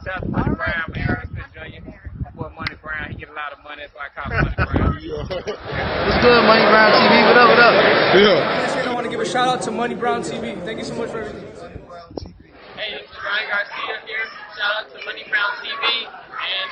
Shout out to Money Brown, man. Respect Junior. Boy, Money Brown, he get a lot of money. That's why I call him Money Brown. What's good, Money Brown TV? What up, what up? Yeah. I want to give a shout out to Money Brown TV. Thank you so much for everything. Hey, this is Ryan Garcia here. Shout out to Money Brown TV. And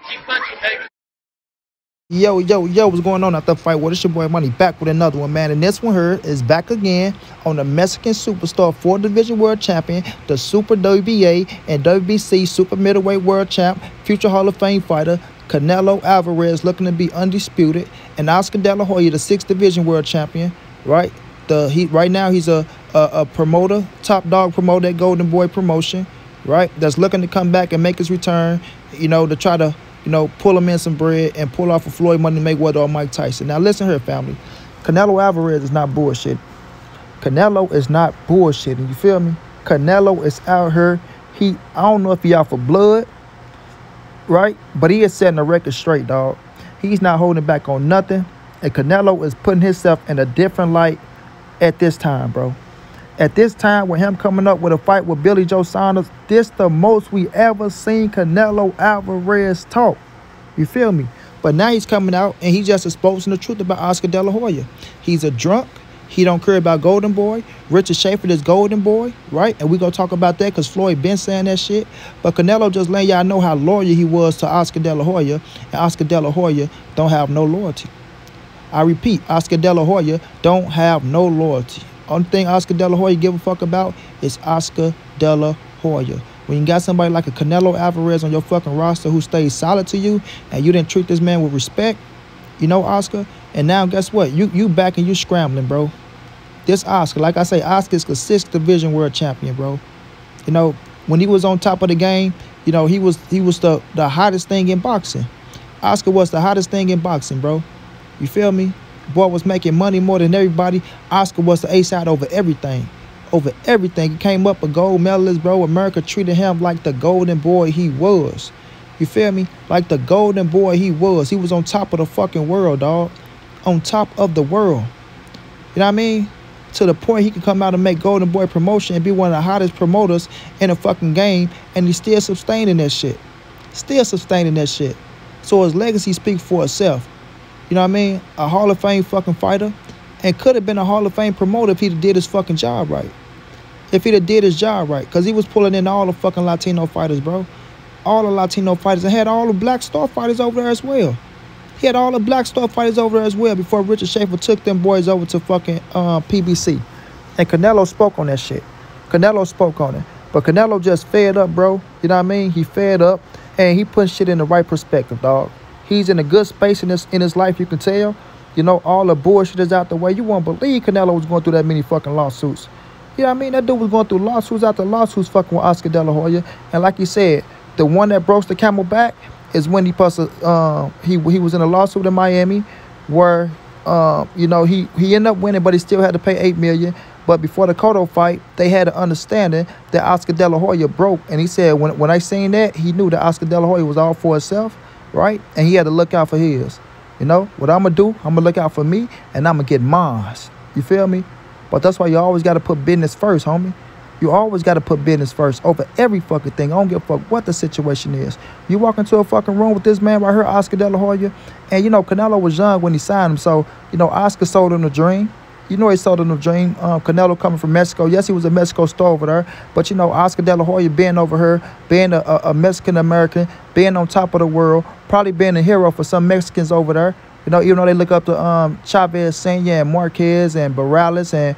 keep punching, baby. Yo, what's going on after the fight? Well, it's your boy Money back with another one, man. And this one here is back again on the Mexican superstar 4-division world champion, the Super WBA and WBC super middleweight world champ, future Hall of Fame fighter, Canelo Alvarez, looking to be undisputed, and Oscar De La Hoya, the 6th-division world champion, right? Right now he's a promoter, top dog promoter at Golden Boy Promotion, right? That's looking to come back and make his return, you know, to try to, you know, pull him in some bread and pull off a Floyd Money Mayweather or Mike Tyson. Now, listen here, family. Canelo Alvarez is not bullshit. Canelo is not bullshitting. You feel me? Canelo is out here. I don't know if he out for blood, right? But he is setting the record straight, dog. He's not holding back on nothing. And Canelo is putting himself in a different light at this time, bro. At this time, with him coming up with a fight with Billy Joe Saunders, this the most we ever seen Canelo Alvarez talk. You feel me? But now he's coming out and he's just exposing the truth about Oscar De La Hoya. He's a drunk. He don't care about Golden Boy. Richard Schaefer is Golden Boy, right? And we gonna talk about that because Floyd been saying that shit. But Canelo just letting y'all know how loyal he was to Oscar De La Hoya, and Oscar De La Hoya don't have no loyalty. I repeat, Oscar De La Hoya don't have no loyalty. Only thing Oscar De La Hoya give a fuck about is Oscar De La Hoya. When you got somebody like a Canelo Alvarez on your fucking roster who stays solid to you and you didn't treat this man with respect, you know, Oscar, and now guess what? You back and you scrambling, bro. This Oscar, like I say, Oscar is the 6th division world champion, bro. You know, when he was on top of the game, you know, he was the hottest thing in boxing. Oscar was the hottest thing in boxing, bro. You feel me? Boy was making money more than everybody. Oscar was the ace out over everything. Over everything. He came up a gold medalist, bro. America treated him like the golden boy he was. You feel me? Like the golden boy he was. He was on top of the fucking world, dog. On top of the world. You know what I mean? To the point he could come out and make Golden Boy Promotion and be one of the hottest promoters in the fucking game, and he's still sustaining that shit. Still sustaining that shit. So his legacy speaks for itself. You know what I mean? A Hall of Fame fucking fighter, and could have been a Hall of Fame promoter if he'd did his fucking job right. If he'd did his job right. Because he was pulling in all the fucking Latino fighters, bro. All the Latino fighters. And had all the black star fighters over there as well. He had all the black star fighters over there as well before Richard Schaefer took them boys over to fucking PBC. And Canelo spoke on that shit. Canelo spoke on it. But Canelo just fed up, bro. You know what I mean? He fed up. And he put shit in the right perspective, dog. He's in a good space in his life, you can tell. You know, all the bullshit is out the way. You won't believe Canelo was going through that many fucking lawsuits. You know what I mean? That dude was going through lawsuits after lawsuits fucking with Oscar De La Hoya. And like you said, the one that broke the camel back is when he was in a lawsuit in Miami where, you know, he ended up winning, but he still had to pay $8 million. But before the Cotto fight, they had an understanding that Oscar De La Hoya broke. And he said when I seen that, he knew that Oscar De La Hoya was all for himself. Right? And he had to look out for his. You know? What I'm going to do, I'm going to look out for me, and I'm going to get mine. You feel me? But that's why you always got to put business first, homie. You always got to put business first over every fucking thing. I don't give a fuck what the situation is. You walk into a fucking room with this man right here, Oscar De La Hoya, and, you know, Canelo was young when he signed him. So, you know, Oscar sold him a dream. You know he sold him a dream. Canelo coming from Mexico. Yes, he was a Mexico star over there. But, you know, Oscar De La Hoya being over here, being a Mexican-American, being on top of the world, probably being a hero for some Mexicans over there. You know, even though they look up to Chavez Senior and Marquez and Morales and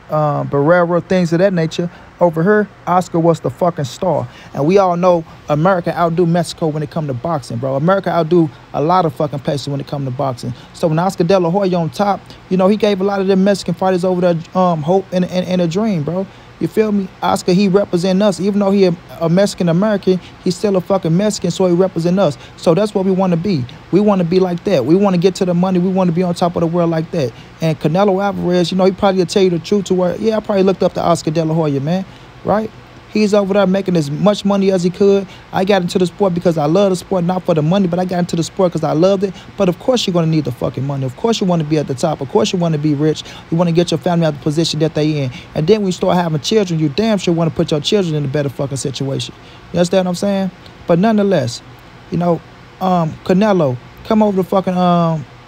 Barrera, things of that nature. Over here, Oscar was the fucking star. And we all know America outdo Mexico when it comes to boxing, bro. America outdo a lot of fucking places when it comes to boxing. So when Oscar De La Hoya on top, you know, he gave a lot of them Mexican fighters over there hope and a dream, bro. You feel me? Oscar, he represent us. Even though he a Mexican-American, he's still a fucking Mexican, so he represent us. So that's what we want to be. We want to be like that. We want to get to the money. We want to be on top of the world like that. And Canelo Alvarez, you know, he probably will tell you the truth to where, yeah, I probably looked up to Oscar De La Hoya, man, right? He's over there making as much money as he could. I got into the sport because I love the sport, not for the money, but I got into the sport because I loved it. But of course you're going to need the fucking money. Of course you want to be at the top. Of course you want to be rich. You want to get your family out of the position that they in. And then when you start having children, you damn sure want to put your children in a better fucking situation. You understand what I'm saying? But nonetheless, you know, Canelo, come over to fucking,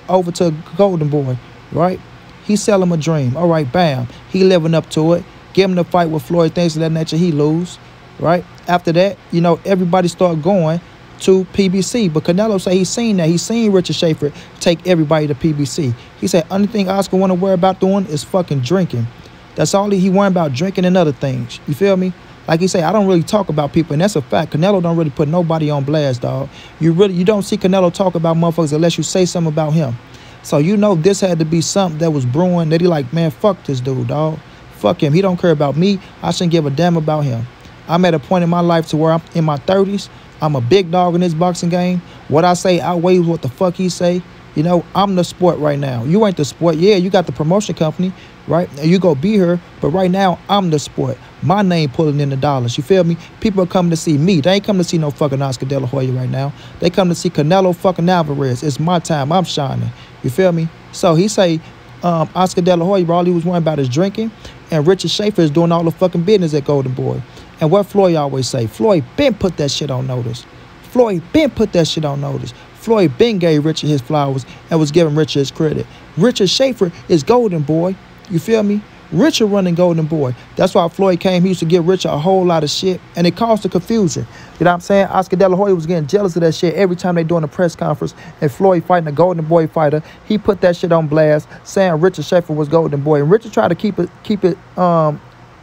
over to Golden Boy, right? He sell him a dream. All right, bam. He living up to it. Give him the fight with Floyd, things of that nature, he lose, right? After that, you know, everybody start going to PBC. But Canelo say he seen that. He seen Richard Schaefer take everybody to PBC. He said, only thing Oscar want to worry about doing is fucking drinking. That's all he worry about, drinking and other things. You feel me? Like he say, I don't really talk about people, and that's a fact. Canelo don't really put nobody on blast, dog. You don't see Canelo talk about motherfuckers unless you say something about him. So you know this had to be something that was brewing that he like, man, fuck this dude, dog. Fuck him. He don't care about me. I shouldn't give a damn about him. I'm at a point in my life to where I'm in my 30s. I'm a big dog in this boxing game. What I say outweighs what the fuck he say. You know, I'm the sport right now. You ain't the sport. Yeah, you got the promotion company, right? And you go be here. But right now, I'm the sport. My name pulling in the dollars. You feel me? People are coming to see me. They ain't coming to see no fucking Oscar De La Hoya right now. They come to see Canelo fucking Alvarez. It's my time. I'm shining. You feel me? So he say, Oscar De La Hoya, all he was worrying about is drinking. And Richard Schaefer is doing all the fucking business at Golden Boy. And what Floyd always say, Floyd been put that shit on notice. Floyd been put that shit on notice. Floyd been gave Richard his flowers and was giving Richard his credit. Richard Schaefer is Golden Boy. You feel me? Richard running Golden Boy. That's why Floyd came. He used to give Richard a whole lot of shit. And it caused the confusion. You know what I'm saying? Oscar De La Hoya was getting jealous of that shit every time they doing a press conference. And Floyd fighting a Golden Boy fighter. He put that shit on blast, saying Richard Schaefer was Golden Boy. And Richard tried to keep it,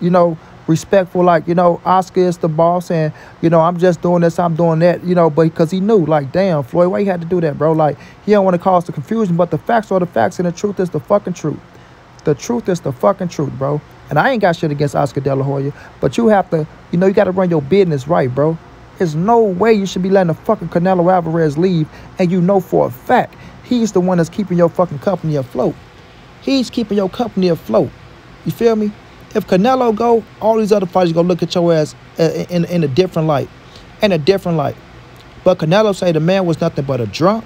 you know, respectful, like, you know, Oscar is the boss, and, you know, I'm just doing this, I'm doing that, you know, but because he knew, like, damn, Floyd, why you had to do that, bro? Like, he don't want to cause the confusion, but the facts are the facts, and the truth is the fucking truth. The truth is the fucking truth, bro. And I ain't got shit against Oscar De La Hoya, but you have to, you know, you got to run your business right, bro. There's no way you should be letting the fucking Canelo Alvarez leave, and you know for a fact he's the one that's keeping your fucking company afloat. He's keeping your company afloat. You feel me? If Canelo go, all these other fighters gonna look at your ass in a different light. In a different light. But Canelo say the man was nothing but a drunk.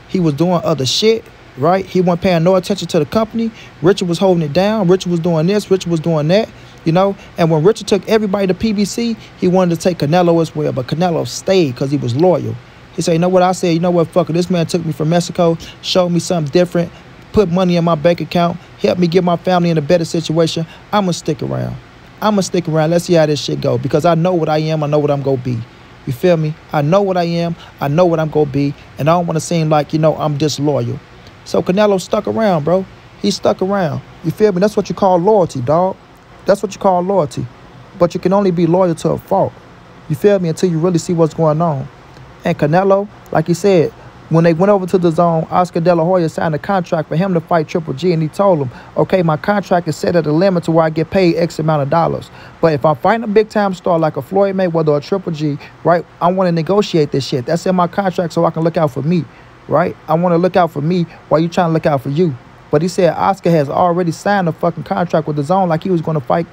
He was doing other shit, right? He wasn't paying no attention to the company. Richard was holding it down. Richard was doing this. Richard was doing that, you know? And when Richard took everybody to PBC, he wanted to take Canelo as well. But Canelo stayed because he was loyal. He said, you know what? I said, you know what? Fuck it. This man took me from Mexico, showed me something different, put money in my bank account, help me get my family in a better situation. I'm going to stick around. I'm going to stick around. Let's see how this shit go. Because I know what I am. I know what I'm going to be. You feel me? I know what I am. I know what I'm going to be. And I don't want to seem like, you know, I'm disloyal. So Canelo stuck around, bro. He stuck around. You feel me? That's what you call loyalty, dog. That's what you call loyalty. But you can only be loyal to a fault. You feel me? Until you really see what's going on. And Canelo, like he said, when they went over to the zone, Oscar De La Hoya signed a contract for him to fight Triple G, and he told him, okay, my contract is set at a limit to where I get paid X amount of dollars. But if I'm fighting a big-time star like a Floyd Mayweather or a Triple G, right, I want to negotiate this shit. That's in my contract so I can look out for me, right? I want to look out for me while you trying to look out for you. But he said Oscar has already signed a fucking contract with the zone like he was going to fight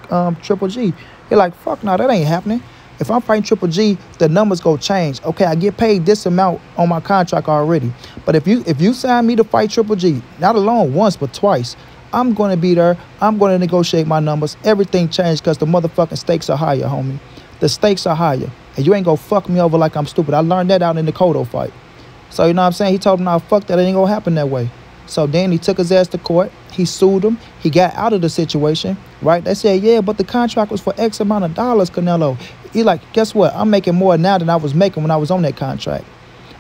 Triple G. You're like, fuck no, that ain't happening. If I'm fighting Triple G, the numbers go change. Okay, I get paid this amount on my contract already. But if you sign me to fight Triple G, not alone once but twice, I'm going to be there. I'm going to negotiate my numbers. Everything changed because the motherfucking stakes are higher, homie. The stakes are higher. And you ain't going to fuck me over like I'm stupid. I learned that out in the Cotto fight. So, you know what I'm saying? He told him, nah, fuck that. It ain't going to happen that way. So then he took his ass to court. He sued him. He got out of the situation, right? They said, yeah, but the contract was for X amount of dollars, Canelo. He like, guess what? I'm making more now than I was making when I was on that contract.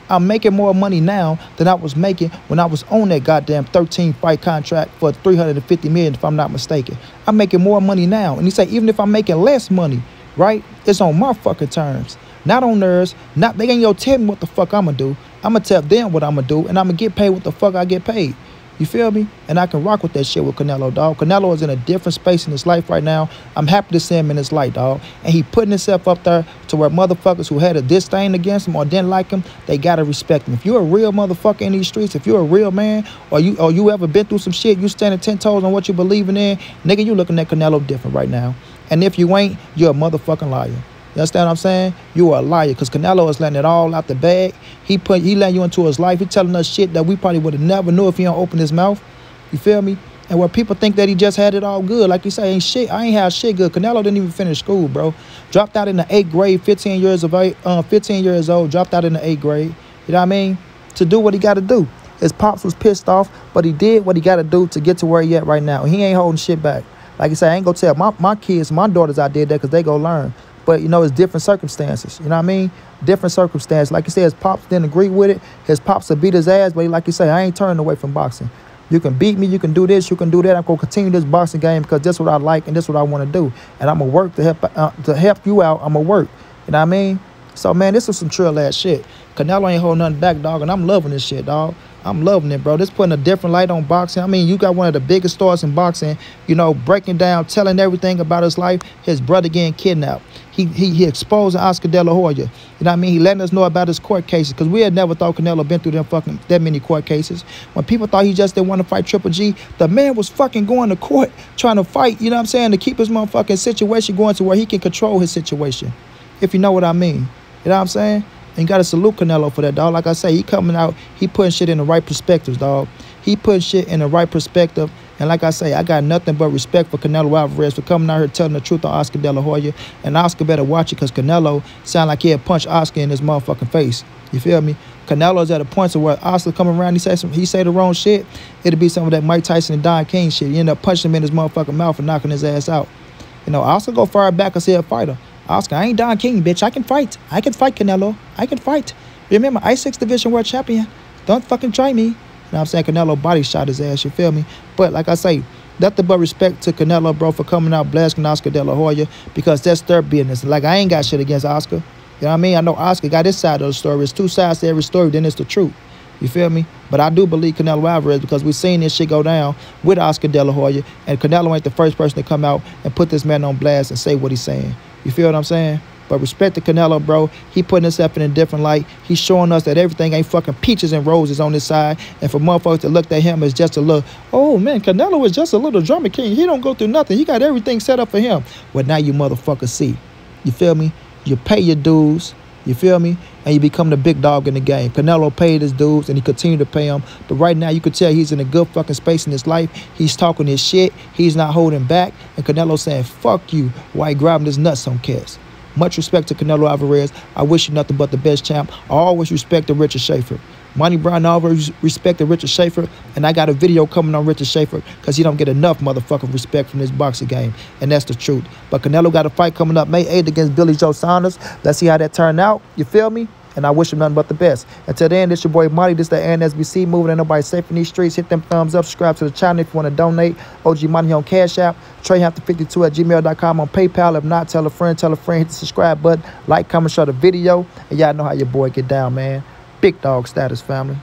I'm making more money now than I was making when I was on that goddamn 13-fight contract for $350 million, if I'm not mistaken. I'm making more money now. And he said, even if I'm making less money, right, it's on my fucking terms. Not on theirs. Not, they ain't gonna tell me what the fuck I'm gonna do. I'm gonna tell them what I'm gonna do, and I'm gonna get paid what the fuck I get paid. You feel me? And I can rock with that shit with Canelo, dog. Canelo is in a different space in his life right now. I'm happy to see him in his light, dog. And he putting himself up there to where motherfuckers who had a disdain against him or didn't like him, they gotta respect him. If you're a real motherfucker in these streets, if you're a real man, or you ever been through some shit, you standing 10 toes on what you believing in, nigga, you looking at Canelo different right now. And if you ain't, you're a motherfucking liar. You understand what I'm saying? You are a liar, because Canelo is letting it all out the bag. He letting you into his life. He telling us shit that we probably would have never knew if he don't open his mouth. You feel me? And where people think that he just had it all good, like you say, ain't shit. I ain't have shit good. Canelo didn't even finish school, bro. Dropped out in the 8th grade, 15 years old. Dropped out in the 8th grade. You know what I mean? To do what he got to do. His pops was pissed off, but he did what he got to do to get to where he at right now. He ain't holding shit back. Like I said, I ain't gonna tell my kids, my daughters I did that because they go learn. But, you know, it's different circumstances. You know what I mean? Different circumstances. Like you said, his pops didn't agree with it. His pops would beat his ass, but like you say, I ain't turning away from boxing. You can beat me, you can do this, you can do that. I'm going to continue this boxing game because that's what I like and that's what I want to do. And I'm going to work to help you out. I'm going to work. You know what I mean? So, man, this is some trill-ass shit. Canelo ain't holding nothing back, dog, and I'm loving this shit, dog. I'm loving it, bro. This putting a different light on boxing. I mean, you got one of the biggest stars in boxing, you know, breaking down, telling everything about his life, his brother getting kidnapped. He exposing Oscar De La Hoya. You know what I mean? He letting us know about his court cases, because we had never thought Canelo been through that many court cases. When people thought he just didn't want to fight Triple G, the man was fucking going to court trying to fight, you know what I'm saying, to keep his motherfucking situation going to where he can control his situation, if you know what I mean. You know what I'm saying? And you got to salute Canelo for that, dog. Like I say, he coming out, he putting shit in the right perspectives, dog. He putting shit in the right perspective. And like I say, I got nothing but respect for Canelo Alvarez for coming out here telling the truth on Oscar De La Hoya. And Oscar better watch it, because Canelo sound like he'll punch Oscar in his motherfucking face. You feel me? Canelo's at a point to where Oscar come around, he say the wrong shit, it'll be some of that Mike Tyson and Don King shit. You end up punching him in his motherfucking mouth and knocking his ass out. You know, Oscar go far back because he a fighter. Oscar, I ain't Don King, bitch. I can fight. I can fight, Canelo. I can fight. Remember, I6 Division World Champion. Don't fucking try me. You know what I'm saying? Canelo body shot his ass, you feel me? But like I say, nothing but respect to Canelo, bro, for coming out blasting Oscar De La Hoya, because that's their business. Like, I ain't got shit against Oscar. You know what I mean? I know Oscar got his side of the story. It's two sides to every story, then it's the truth. You feel me? But I do believe Canelo Alvarez, because we've seen this shit go down with Oscar De La Hoya, and Canelo ain't the first person to come out and put this man on blast and say what he's saying. You feel what I'm saying? But respect to Canelo, bro. He putting himself in a different light. He's showing us that everything ain't fucking peaches and roses on this side. And for motherfuckers to look at him as just a little, oh, man, Canelo is just a little drama king. He don't go through nothing. He got everything set up for him. Well, now you motherfuckers see. You feel me? You pay your dues. You feel me? And you become the big dog in the game. Canelo paid his dues, and he continued to pay them. But right now, you could tell he's in a good fucking space in his life. He's talking his shit. He's not holding back. And Canelo saying, fuck you, while he grabbing his nuts on cats. Much respect to Canelo Alvarez. I wish you nothing but the best, champ. I always respect the Richard Schaefer. Money Brown always respect the Richard Schaefer. And I got a video coming on Richard Schaefer, because he don't get enough motherfucking respect from this boxing game. And that's the truth. But Canelo got a fight coming up May 8th against Billy Joe Saunders. Let's see how that turned out. You feel me? And I wish him nothing but the best. Until then, this your boy Money. This the NSBC moving. Ain't nobody safe in these streets. Hit them thumbs up. Subscribe to the channel if you want to donate. OG Money on Cash App. TreyHampton52@gmail.com on PayPal. If not, tell a friend. Hit the subscribe button. Like, comment, share the video. And y'all know how your boy get down, man. Big dog status, family.